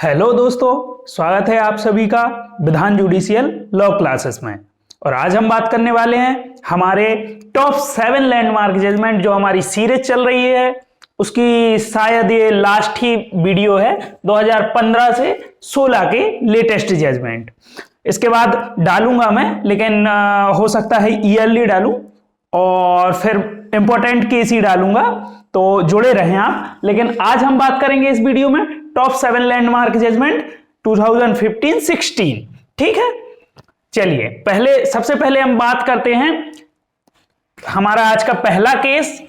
Hello दोस्तों, स्वागत है आप सभी का विधान जुडिशियल लॉ क्लासेस में। और आज हम बात करने वाले हैं हमारे टॉप 7 लैंडमार्क जजमेंट जो हमारी सीरीज चल रही है उसकी शायद ये लास्ट ही वीडियो है 2015 से 16 के लेटेस्ट जजमेंट। इसके बाद डालूंगा मैं, लेकिन हो सकता है ईयरली डालूं और फिर इंपॉर्टेंट केस ही डालूंगा, तो जुड़े रहें आप। लेकिन आज हम बात करेंगे इस वीडियो में टॉप 7 लैंडमार्क जजमेंट 2015-16। ठीक है, चलिए सबसे पहले हम बात करते हैं हमारा आज का पहला केस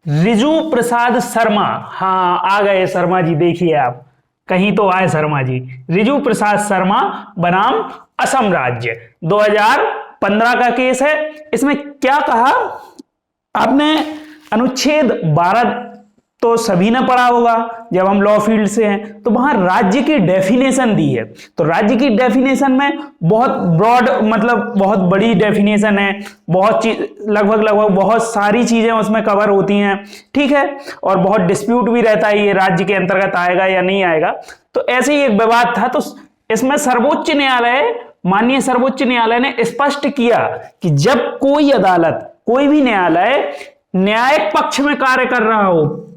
रिजू प्रसाद शर्मा। हाँ, आ गए शर्मा जी, देखिए आप कहीं तो आए शर्मा जी। रिजू प्रसाद शर्मा बनाम असम राज्य, 2015 का केस है। इसमें क्या कहा आपने? अनुच्छेद 12 तो सभी ने पढ़ा होगा, जब हम लॉ फील्ड से हैं तो वहां राज्य की डेफिनेशन दी है। तो राज्य की डेफिनेशन में बहुत ब्रॉड, मतलब बहुत बड़ी डेफिनेशन है, बहुत चीज लगभग बहुत सारी चीजें उसमें कवर होती हैं। ठीक है, और बहुत डिस्प्यूट भी रहता है ये राज्य के अंतर्गत आएगा या नहीं आएगा। तो ऐसे ही एक विवाद था, तो इसमें सर्वोच्च न्यायालय, माननीय सर्वोच्च न्यायालय ने स्पष्ट किया कि जब कोई अदालत, कोई भी न्यायालय न्यायिक पक्ष में कार्य कर रहा हो,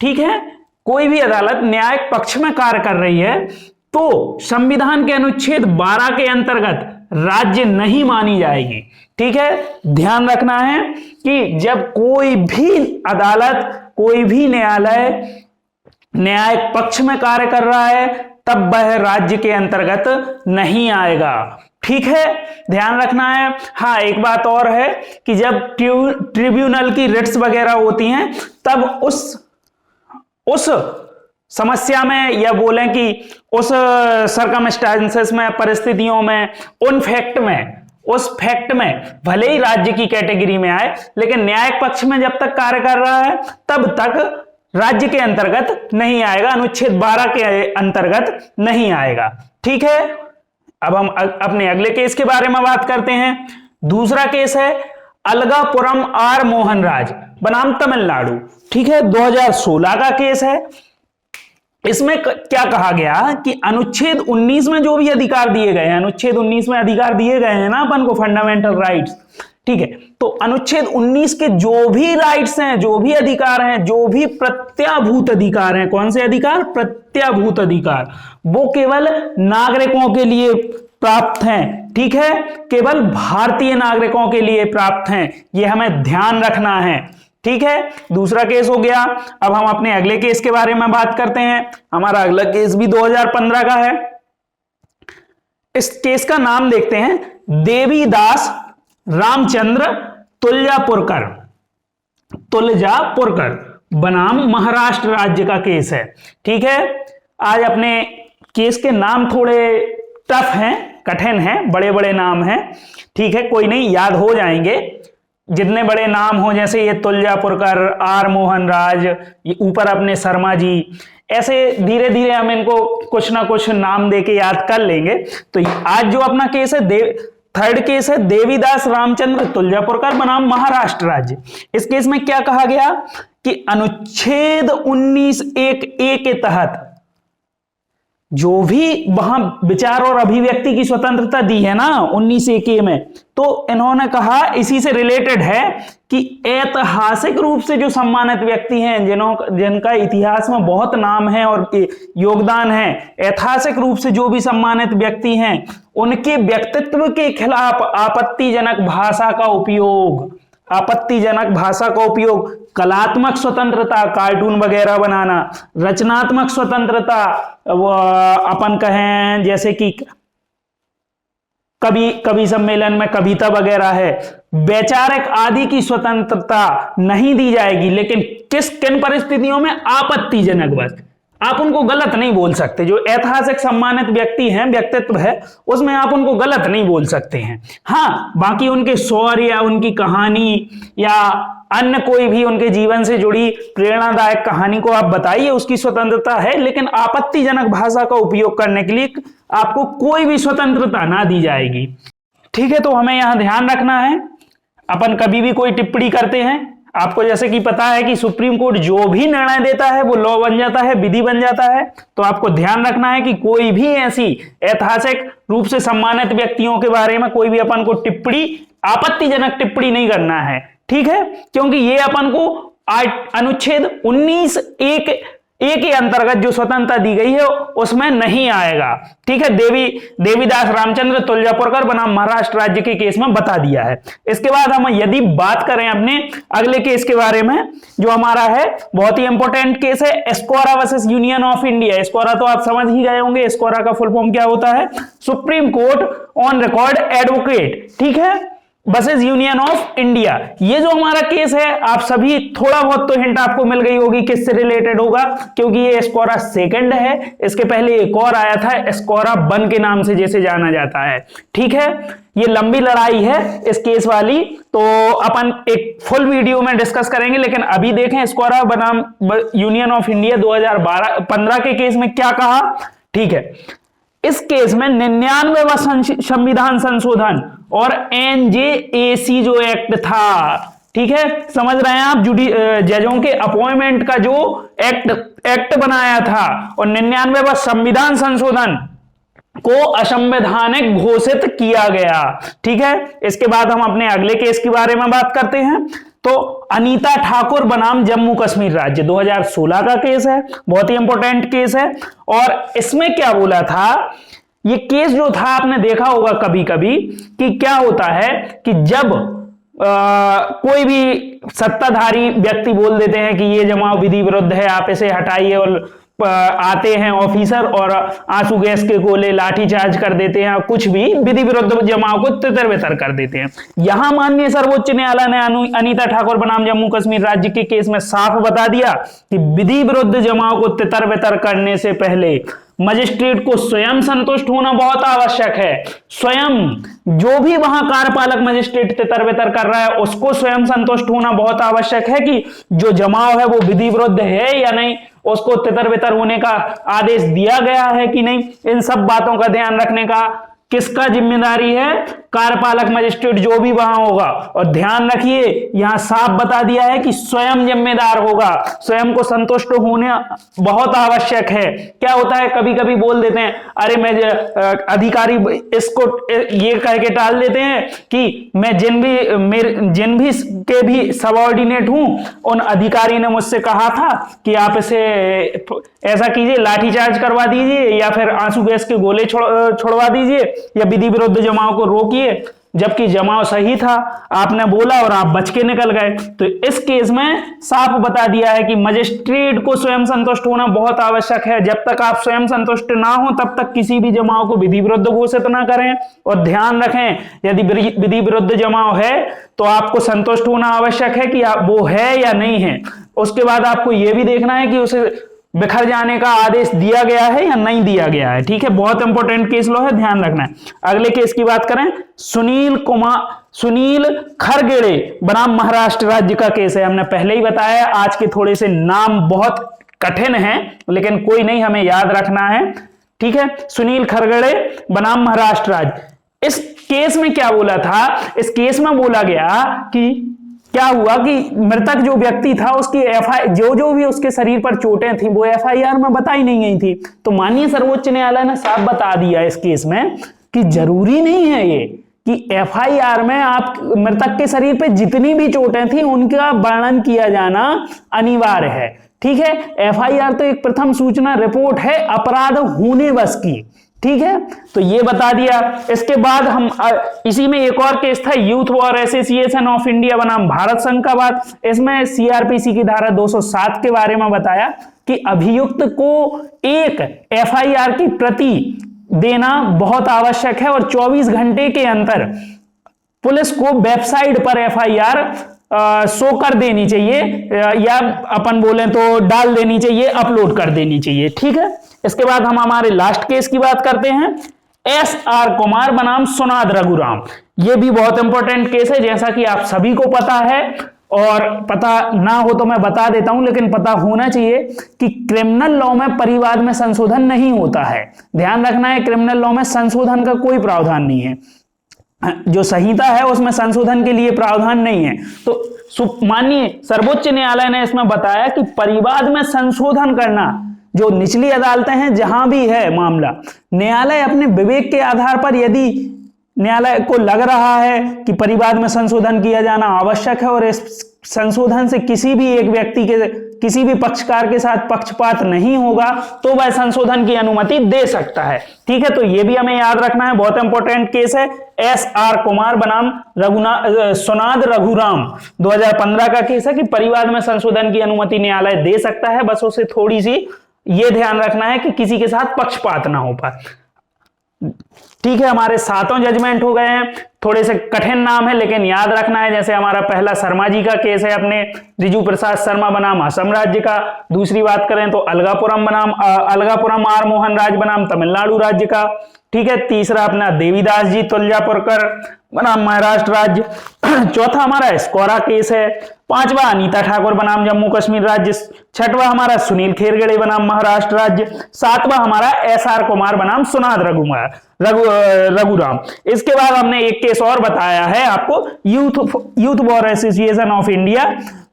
ठीक है, कोई भी अदालत न्यायिक पक्ष में कार्य कर रही है, तो संविधान के अनुच्छेद 12 के अंतर्गत राज्य नहीं मानी जाएगी। ठीक है, ध्यान रखना है कि जब कोई भी अदालत, कोई भी न्यायालय न्यायिक पक्ष में कार्य कर रहा है तब वह राज्य के अंतर्गत नहीं आएगा। ठीक है, ध्यान रखना है। हाँ, एक बात और है कि जब ट्रिब्यूनल की रिट्स वगैरह होती हैं तब उस समस्या में, या बोलें कि उस सर्कमस्टांसेस में, परिस्थितियों में, उस फैक्ट में भले ही राज्य की कैटेगरी में आए, लेकिन न्यायिक पक्ष में जब तक कार्य कर रहा है तब तक राज्य के अंतर्गत नहीं आएगा, अनुच्छेद 12 के अंतर्गत नहीं आएगा। ठीक है, अब हम अपने अगले केस के बारे में बात करते हैं। दूसरा केस है अलगापुरम आर मोहन राज बनाम तमिलनाडु। ठीक है, 2016 का केस है। इसमें क्या कहा गया कि अनुच्छेद 19 में जो भी अधिकार दिए गए हैं, अनुच्छेद 19 में अधिकार दिए गए हैं ना अपन को, फंडामेंटल राइट्स। ठीक है, तो अनुच्छेद 19 के जो भी राइट्स हैं, जो भी अधिकार हैं, जो भी प्रत्याभूत अधिकार हैं, कौन से अधिकार? प्रत्याभूत अधिकार, वो केवल नागरिकों के लिए प्राप्त हैं। ठीक है, केवल भारतीय नागरिकों के लिए प्राप्त हैं, ये हमें ध्यान रखना है। ठीक है, दूसरा केस हो गया। अब हम अपने अगले केस के बारे में बात करते हैं। हमारा अगला केस भी 2015 का है। इस केस का नाम देखते हैं, देवीदास रामचंद्र तुलजापुरकर बनाम महाराष्ट्र राज्य का केस है। ठीक है, आज अपने केस के नाम थोड़े टफ हैं, कठिन हैं, बड़े बड़े नाम हैं। ठीक है, कोई नहीं, याद हो जाएंगे। जितने बड़े नाम हो, जैसे ये तुलजापुरकर, आर मोहन राज, ये ऊपर अपने शर्मा जी, ऐसे धीरे धीरे हम इनको कुछ ना कुछ नाम देके याद कर लेंगे। तो आज जो अपना केस है, थर्ड केस है देवीदास रामचंद्र तुलजापुरकर बनाम महाराष्ट्र राज्य। इस केस में क्या कहा गया कि अनुच्छेद 19(1)(a) के तहत जो भी वहां विचार और अभिव्यक्ति की स्वतंत्रता दी है ना 19(1)(a) में, तो इन्होंने कहा, इसी से रिलेटेड है कि ऐतिहासिक रूप से जो सम्मानित व्यक्ति हैं, जिनका इतिहास में बहुत नाम है और योगदान है, ऐतिहासिक रूप से जो भी सम्मानित व्यक्ति हैं, उनके व्यक्तित्व के खिलाफ आपत्तिजनक भाषा का उपयोग, कलात्मक स्वतंत्रता, कार्टून वगैरह बनाना, रचनात्मक स्वतंत्रता, अपन कहें जैसे कि कवि सम्मेलन में कविता वगैरह है, वैचारिक आदि की स्वतंत्रता नहीं दी जाएगी। लेकिन किन परिस्थितियों में? आपत्तिजनक, बस आप उनको गलत नहीं बोल सकते। जो ऐतिहासिक सम्मानित व्यक्ति हैं, व्यक्तित्व है, उसमें आप उनको गलत नहीं बोल सकते हैं। हाँ, बाकी उनके शौर्य या उनकी कहानी या अन्य कोई भी उनके जीवन से जुड़ी प्रेरणादायक कहानी को आप बताइए, उसकी स्वतंत्रता है। लेकिन आपत्तिजनक भाषा का उपयोग करने के लिए आपको कोई भी स्वतंत्रता ना दी जाएगी। ठीक है, तो हमें यहां ध्यान रखना है, अपन कभी भी कोई टिप्पणी करते हैं, आपको जैसे कि पता है कि सुप्रीम कोर्ट जो भी निर्णय देता है वो लॉ बन जाता है, विधि बन जाता है। तो आपको ध्यान रखना है कि कोई भी ऐसी ऐतिहासिक रूप से सम्मानित व्यक्तियों के बारे में कोई भी अपन को टिप्पणी, आपत्तिजनक टिप्पणी नहीं करना है, ठीक है, क्योंकि ये अपन को अनुच्छेद 19(1) के अंतर्गत जो स्वतंत्रता दी गई है उसमें नहीं आएगा, ठीक है। देवीदास रामचंद्र तुलजापुरकर बनाम महाराष्ट्र राज्य के केस में बता दिया है। इसके बाद हम यदि बात करें अपने अगले केस के बारे में, जो हमारा है बहुत ही इंपॉर्टेंट केस है, एस्कोरा वर्सेस यूनियन ऑफ इंडिया। एस्कोरा तो आप समझ ही गए होंगे, एस्कोरा का फुल फॉर्म क्या होता है, supreme court on record advocate, ठीक है, वर्सेस यूनियन ऑफ इंडिया। ये जो हमारा केस है, आप सभी थोड़ा बहुत तो हिंट आपको मिल गई होगी किससे रिलेटेड होगा, क्योंकि ये एस्कोरा सेकंड है। इसके पहले एक और आया था एस्कोरा 1 के नाम से जैसे जाना जाता है, ठीक है। ये लंबी लड़ाई है इस केस वाली, तो अपन एक फुल वीडियो में डिस्कस करेंगे, लेकिन अभी देखें एस्कोरा बनाम यूनियन ऑफ इंडिया 2015 के केस में क्या कहा, ठीक है। इस केस में 99वां संविधान संशोधन और NJAC जो एक्ट था, ठीक है, समझ रहे हैं आप, जजों के अपॉइंटमेंट का जो एक्ट बनाया था, और 99वां संविधान संशोधन को असंवैधानिक घोषित किया गया, ठीक है। इसके बाद हम अपने अगले केस के बारे में बात करते हैं। तो अनीता ठाकुर बनाम जम्मू कश्मीर राज्य 2016 का केस है, बहुत ही इंपॉर्टेंट केस है। और इसमें क्या बोला था, ये केस जो था आपने देखा होगा कभी कभी कि क्या होता है कि जब कोई भी सत्ताधारी व्यक्ति बोल देते हैं कि ये जमाव विधि विरुद्ध है, आप इसे हटाइए, और आते हैं ऑफिसर और आंसू गैस के गोले लाठीचार्ज कर देते हैं, कुछ भी विधि विरुद्ध जमाव को तितर बितर कर देते हैं। यहां माननीय सर्वोच्च न्यायालय ने अनीता ठाकुर बनाम जम्मू कश्मीर राज्य के केस में साफ बता दिया कि विधि विरुद्ध जमाव को तितर बितर करने से पहले मजिस्ट्रेट को स्वयं संतुष्ट होना बहुत आवश्यक है। स्वयं जो भी वहां कार्यपालक मजिस्ट्रेट तितर बितर कर रहा है उसको स्वयं संतुष्ट होना बहुत आवश्यक है कि जो जमाव है वो विधि विरुद्ध है या नहीं, उसको तितर बितर होने का आदेश दिया गया है कि नहीं। इन सब बातों का ध्यान रखने का किसका जिम्मेदारी है, कार्यपालक मजिस्ट्रेट जो भी वहां होगा। और ध्यान रखिए यहां साफ बता दिया है कि स्वयं जिम्मेदार होगा, स्वयं को संतुष्ट होने बहुत आवश्यक है। क्या होता है कभी कभी बोल देते हैं, अरे मैं अधिकारी इसको ये कह के टाल देते हैं कि मैं जिन भी के भी सबऑर्डिनेट हूं, उन अधिकारी ने मुझसे कहा था कि आप इसे ऐसा कीजिए, लाठीचार्ज करवा दीजिए या फिर आंसू गैस के गोले छोड़वा दीजिए या विधि विरुद्ध जमाव को रोकिए, जबकि जमाव सही था, आपने बोला और आप बच के निकल गए। तो इस केस में साफ बता दिया है कि मजिस्ट्रेट को स्वयं संतुष्ट होना बहुत आवश्यक है। जब तक आप स्वयं संतुष्ट ना हो तब तक किसी भी जमाव को विधि विरुद्ध घोषित ना करें। और ध्यान रखें, यदि विधि विरुद्ध जमाव है तो आपको संतुष्ट होना आवश्यक है कि वो है या नहीं है। उसके बाद आपको यह भी देखना है कि उसे बिखर जाने का आदेश दिया गया है या नहीं दिया गया है, ठीक है। बहुत इंपॉर्टेंट केस लो है, ध्यान रखना है। अगले केस की बात करें, सुनील खरगेड़े बनाम महाराष्ट्र राज्य का केस है। हमने पहले ही बताया, आज के थोड़े से नाम बहुत कठिन हैं, लेकिन कोई नहीं, हमें याद रखना है, ठीक है। सुनील खरगेड़े बनाम महाराष्ट्र राज्य। इस केस में क्या बोला था, इस केस में बोला गया कि क्या हुआ कि मृतक जो व्यक्ति था उसकी जो भी उसके शरीर पर चोटें थी वो FIR में बताई नहीं गई थी। तो माननीय सर्वोच्च न्यायालय ने साफ बता दिया इस केस में कि जरूरी नहीं है ये कि FIR में आप मृतक के शरीर पे जितनी भी चोटें थी उनका वर्णन किया जाना अनिवार्य है, ठीक है। FIR तो एक प्रथम सूचना रिपोर्ट है अपराध होने बस की, ठीक है। तो ये बता दिया। इसके बाद हम इसी में एक और केस था, youth war association of India बनाम भारत संघ का बात। इसमें CRPC की धारा 207 के बारे में बताया कि अभियुक्त को एक FIR की प्रति देना बहुत आवश्यक है और 24 घंटे के अंदर पुलिस को वेबसाइट पर FIR शो कर देनी चाहिए, या अपन बोले तो डाल देनी चाहिए, अपलोड कर देनी चाहिए, ठीक है। इसके बाद हम हमारे लास्ट केस की बात करते हैं, SR कुमार बनाम सुनाद रघुराम। ये भी बहुत इंपॉर्टेंट केस है, जैसा कि आप सभी को पता है, और पता ना हो तो मैं बता देता हूं, लेकिन पता होना चाहिए कि क्रिमिनल लॉ में परिवाद में संशोधन नहीं होता है। ध्यान रखना है, क्रिमिनल लॉ में संशोधन का कोई प्रावधान नहीं है। जो संहिता है उसमें संशोधन के लिए प्रावधान नहीं है। तो माननीय सर्वोच्च न्यायालय ने इसमें बताया कि परिवाद में संशोधन करना, जो निचली अदालतें हैं जहां भी है मामला, न्यायालय अपने विवेक के आधार पर यदि न्यायालय को लग रहा है कि परिवाद में संशोधन किया जाना आवश्यक है और इस संशोधन से किसी भी एक व्यक्ति के, किसी भी पक्षकार के साथ पक्षपात नहीं होगा, तो वह संशोधन की अनुमति दे सकता है। ठीक है, तो यह भी हमें याद रखना है, बहुत इंपॉर्टेंट केस है। एस.आर. कुमार बनाम सुनाद रघुराम 2015 का केस है कि परिवाद में संशोधन की अनुमति न्यायालय दे सकता है, बस उसे थोड़ी सी यह ध्यान रखना है कि किसी के साथ पक्षपात ना हो पाए। ठीक है, हमारे 7 जजमेंट हो गए हैं। थोड़े से कठिन नाम है लेकिन याद रखना है, जैसे हमारा पहला शर्मा जी का केस है अपने रिजू प्रसाद शर्मा बनाम असम राज्य का। दूसरी बात करें तो अलगापुरम आर मोहन राज बनाम तमिलनाडु राज्य का। ठीक है, तीसरा अपना देवीदास जी तुलजापुरकर बनाम महाराष्ट्र राज्य। चौथा हमारा स्कोरा केस है। पांचवा अनीता ठाकुर बनाम जम्मू कश्मीर राज्य। छठवा हमारा सुनील खेरगड़े बनाम महाराष्ट्र राज्य। सातवां हमारा एस.आर. कुमार बनाम सुनाद रघुराम। इसके बाद हमने एक केस और बताया है आपको, youth bar association of India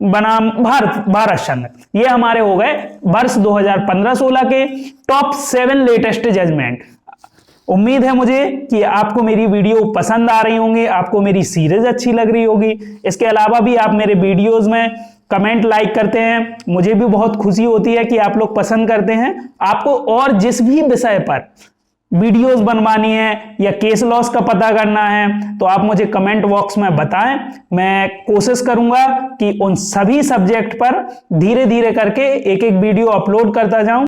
बनाम भारत संघ। ये हमारे हो गए वर्ष 2015-16 के टॉप 7 लेटेस्ट जजमेंट। उम्मीद है मुझे कि आपको मेरी वीडियो पसंद आ रही होंगी, आपको मेरी सीरीज अच्छी लग रही होगी। इसके अलावा भी आप मेरे वीडियोस में कमेंट लाइक करते हैं, मुझे भी बहुत खुशी होती है कि आप लोग पसंद करते हैं। आपको और जिस भी विषय पर वीडियोस बनवानी है या केस लॉस का पता करना है तो आप मुझे कमेंट बॉक्स में बताएं। मैं कोशिश करूंगा कि उन सभी सब्जेक्ट पर धीरे धीरे करके एक एक वीडियो अपलोड करता जाऊं।